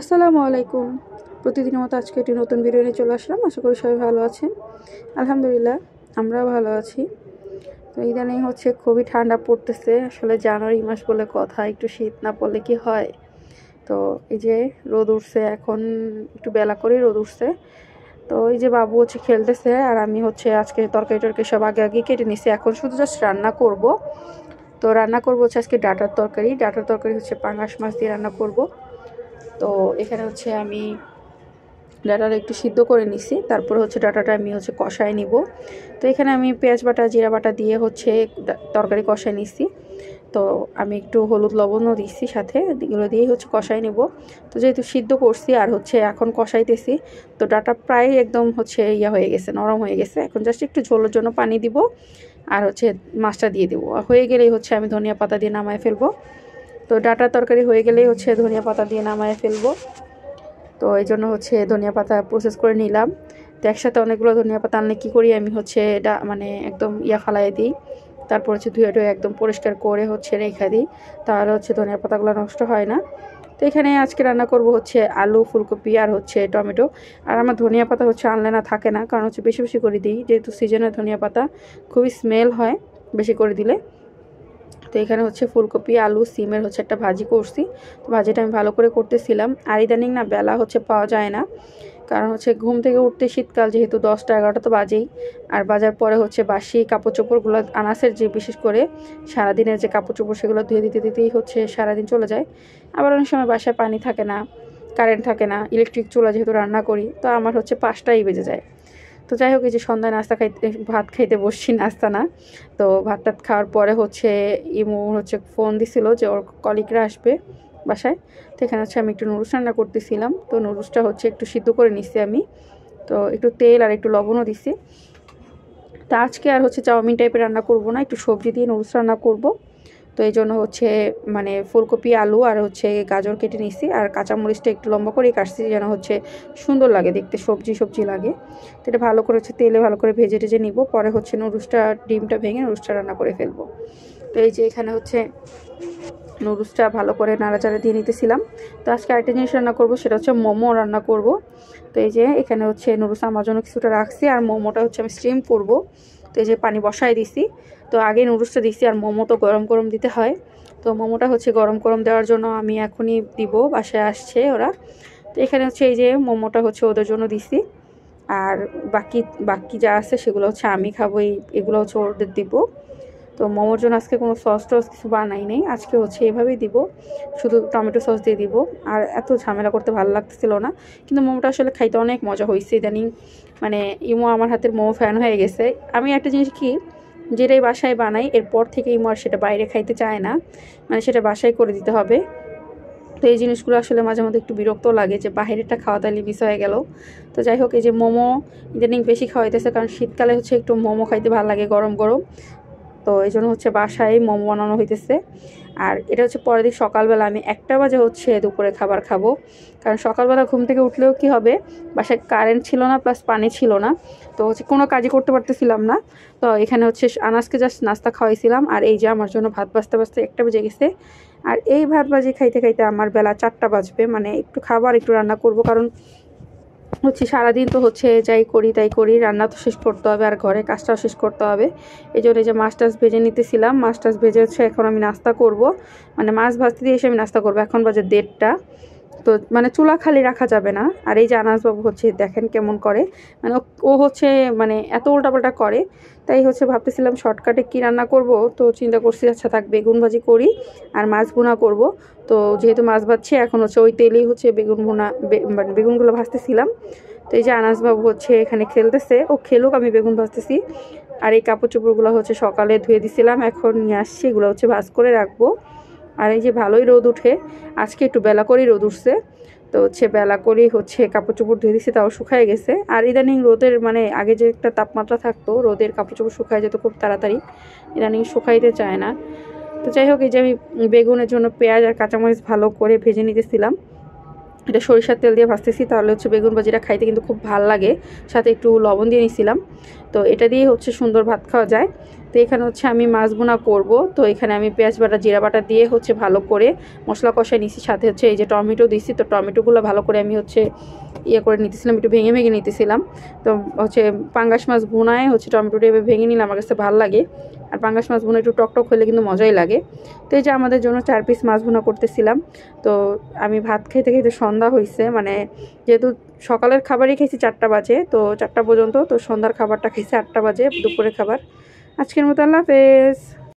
আসসালামু আলাইকুম। প্রতিদিনের মতো আজকে একটি নতুন ভিডিও নিয়ে চলে আসলাম। আশা করি সবাই ভালো আছেন। আলহামদুলিল্লাহ আমরাও ভালো আছি। তো ইদানিং খুবই ঠান্ডা পড়তেছে। আসলে জানুয়ারি মাস বলে কথা, একটু শীত না পড়লে কি হয়। তো এই যে রোদ উঠছে, এখন একটু বেলা করেই রোদ উঠছে। তো এই যে বাবু খেলতেছে, আর আমি আজকে তরকারি টরকারি সব আগে আগে কেটে নিছি। এখন শুধু জাস্ট রান্না করব। তো রান্না করব আজকে ডাটার তরকারি। পাঙ্গাস মাছ দিয়ে রান্না করব। তো এখানে আমি ডাটাটা একটু সিদ্ধ করে নিছি, তারপরে ডাটাটা আমি কষায় নিব। তো এখানে আমি পেঁয়াজ বাটা জিরা বাটা দিয়ে তরকারি কষায় নিছি। তো আমি একটু হলুদ লবণও দিচ্ছি সাথে, এগুলো দিয়েই কষাই নেব। তো যেহেতু সিদ্ধ করছি আর এখন কষাইতেছি, তো ডাটা প্রায় একদম ইয়া হয়ে গেছে, নরম হয়ে গেছে। এখন জাস্ট একটু ঝোলের জন্য পানি দিব, আর মাছটা দিয়ে দেবো। হয়ে গেলেই আমি ধনিয়া পাতা দিয়ে নামায় ফেলবো। তো ডাটার তরকারি হয়ে গেলেই ধনিয়া পাতা দিয়ে নামায় ফেলবো। তো এই জন্য ধনিয়া পাতা প্রসেস করে নিলাম। তো একসাথে অনেকগুলো ধনিয়া পাতা আনলে কী করি আমি মানে একদম ফালাই দিই। তারপর ধুয়ে টুয়ে একদম পরিষ্কার করে রেখে দিই, তাহলে ধনিয়া পাতাগুলো নষ্ট হয় না। তো এখানে আজকে রান্না করব আলু, ফুলকপি আর টমেটো। আর আমার ধনিয়া পাতা আনলে না থাকে না, কারণ বেশি বেশি করে দিই, যেহেতু সিজনের ধনিয়া পাতা খুবই স্মেল হয় বেশি করে দিলে। তো এখানে ফুলকপি আলু সিমের একটা ভাজি করছি। তো ভাজিটা আমি ভালো করে করতেছিলাম। আর ইদানিং না বেলা পাওয়া যায় না, কারণ ঘুম থেকে উঠতে শীতকাল, যেহেতু 10টা 11টা তো বাজেই। আর বাজার পরে বাসি কাপড় চোপড়গুলো আনাসের যে বিশেষ করে সারাদিনের যে কাপড় চোপড়, সেগুলো ধুয়ে দিতে দিতেই সারাদিন চলে যায়। আবার অনেক সময় বাসায় পানি থাকে না, কারেন্ট থাকে না, ইলেকট্রিক চুলা যেহেতু রান্না করি, তো আমার 5টাই বেজে যায়। তো যাই হোক, এই যে সন্ধ্যায় নাস্তা খাইতে ভাত খাইতে বসছি, নাস্তা না। তো ভাত টাত খাওয়ার পরে ইমু ফোন দিছিল যে ওর কলিগরা আসবে বাসায়। তো এখানে আমি একটু নুডলস রান্না করতেছিলাম। তো নুডলসটা একটু সিদ্ধ করে নিচ্ছি আমি। তো একটু তেল আর একটু লবণও দিছি। তো আজকে আর চাউমিন টাইপের রান্না করব না, একটু সবজি দিয়ে নুডলস রান্না করব। তো এই জন্য মানে ফুলকপি আলু আর গাজর কেটে নিছি, আর কাঁচামরিচটা একটু লম্বা করেই কাটছি, যেন সুন্দর লাগে দেখতে, সবজি সবজি লাগে। তো এটা ভালো করে তেলে ভালো করে ভেজে টেজে নিব। পরে নুডলসটা ডিমটা ভেঙে নুডলসটা রান্না করে ফেলবো। তো এই যে এখানে নুডলসটা ভালো করে নাড়াচাড়া দিয়ে নিতেছিলাম। তো আজকে আরেকটা জিনিস রান্না করব, সেটা মোমো রান্না করব। তো এই যে এখানে নুডলস আমার জন্য কিছুটা রাখছি, আর মোমোটা আমি স্টিম করব। তো এই যে পানি বসায় দিছি। তো আগে নুডলসটা দিছি, আর মোমো তো গরম গরম দিতে হয়। তো মোমোটা গরম গরম দেওয়ার জন্য আমি এখনই দিব, বাসায় আসছে ওরা। তো এখানে এই যে মোমোটা ওদের জন্য দিছি, আর বাকি বাকি যা আছে সেগুলো আমি খাবো। এগুলো ওদের দিব। তো মোমোর জন্য আজকে কোনো সস টস কিছু বানাই নেই, আজকে এভাবেই দিব, শুধু টমেটো সস দিয়ে দিব। আর এত ঝামেলা করতে ভালো লাগতেছিল না, কিন্তু মোমোটা আসলে খাইতে অনেক মজা হয়েছে ইদানিং। মানে ইমো আমার হাতের মোমো ফ্যান হয়ে গেছে। আমি একটা জিনিস কি, যেটাই বাসায় বানাই এরপর থেকে ইমো আর সেটা বাইরে খাইতে চায় না, মানে সেটা বাসায় করে দিতে হবে। তো এই জিনিসগুলো আসলে মাঝে মধ্যে একটু বিরক্ত লাগে, যে বাইরেরটা খাওয়া তাহলে মিস হয়ে গেল। তো যাই হোক, এই যে মোমো ইদানিং বেশি খাওয়াইতেছে, কারণ শীতকালে একটু মোমো খাইতে ভালো লাগে গরম গরম। তো এই জন্য বাসায় মোমো বানানো হইতেছে। আর এটা পরের দিন সকালবেলা আমি 1টা বাজে দুপুরে খাবার খাবো, কারণ সকালবেলা ঘুম থেকে উঠলেও কি হবে, বাসায় কারেন্ট ছিল না, প্লাস পানি ছিল না। তো কোনো কাজই করতে পারতেছিলাম না। তো এখানে আনাজকে জাস্ট নাস্তা খাওয়াইছিলাম, আর এই যে আমার জন্য ভাত বাজতে বাজতে 1টা বেজে গেছে। আর এই ভাত বাজি খাইতে খাইতে আমার বেলা 4টা বাজবে। মানে একটু খাবার একটু রান্না করব, কারণ সারাদিন তো যাই করি তাই করি, রান্না তো শেষ করতে হবে, আর ঘরে কাজটাও শেষ করতে হবে। এই জন্য যে মাছ টাছ ভেজে নিতেছিলাম, মাছ টাছ ভেজে এখন আমি নাস্তা করব। মানে মাছ ভাজতে দিয়ে এসে আমি নাস্তা করবো। এখন বাজে 1:30। তো মানে চুলা খালি রাখা যাবে না। আর এই যে আনাসবাবু দেখেন কেমন করে, মানে ও মানে এত উল্টাপাল্টা করে। তাই ভাবতেছিলাম শর্টকাটে কি রান্না করব। তো চিন্তা করছি আচ্ছা থাক, বেগুন ভাজি করি আর মাছ ভুনা করব। তো যেহেতু মাছ ভাজছি, এখন ওই তেলেই বেগুন ভুনা, মানে বেগুনগুলো ভাজতেছিলাম। তো এই যে আনাসবাবু এখানে খেলতেছে, ও খেলুক, আমি বেগুন ভাজতেছি। আর এই কাপড় চোপড়গুলো সকালে ধুয়ে দিছিলাম, এখন নিয়ে আসছি, এগুলো ভাজ করে রাখবো। আর এই যে ভালোই রোদ উঠে, আজকে একটু বেলা করেই রোদ উঠছে। তো বেলা করেই কাপড় চোপড় ধুয়ে দিচ্ছি, তাও শুকায় গেছে। আর ইদানিং রোদের মানে আগে যে একটা তাপমাত্রা থাকতো, রোদের কাপড় চোপড় শুকায় যেত খুব তাড়াতাড়ি, ইদানিং শুকাইতে চায় না। তো যাই হোক, এই যে আমি বেগুনের জন্য পেঁয়াজ আর কাঁচামরিচ ভালো করে ভেজে নিতেছিলাম। এটা সরিষার তেল দিয়ে ভাজতেছি, তাহলে বেগুন ভাজিটা খাইতে কিন্তু খুব ভালো লাগে। সাথে একটু লবণ দিয়ে নিছিলাম। তো এটা দিয়ে সুন্দর ভাত খাওয়া যায়। তো এখানে হচ্ছে আমি মাছ ভুনা করব। তো এখানে আমি পেঁয়াজ বাটা জিরা বাটা দিয়ে হচ্ছে ভালো করে মশলা কষাই নিছি, সাথে হচ্ছে এই যে টমেটো দিছি। তো টমেটোগুলো ভালো করে আমি হচ্ছে করে নিতেছিলাম, একটু ভেঙে ভেঙে নিতেছিলাম। তো হচ্ছে পাঙ্গাস মাছ ভুনায় হচ্ছে টমেটোটা এভাবে ভেঙে নিলে আমার কাছে ভালো লাগে। আর পাঙ্গাস মাছ ভুনা একটু টকটক হলে কিন্তু মজাই লাগে। তো এই যে আমাদের জন্য 4 পিস মাছ ভুনা করতেছিলাম। তো আমি ভাত খেতে খেতে সন্ধ্যা হয়েছে, মানে যেহেতু সকালের খাবারই খেয়েছি 4টা বাজে, তো 4টা পর্যন্ত, তো সন্ধ্যার খাবারটা খেয়েছি 8টা বাজে, দুপুরের খাবার। আজকের মতো আল্লাহ হাফেজ।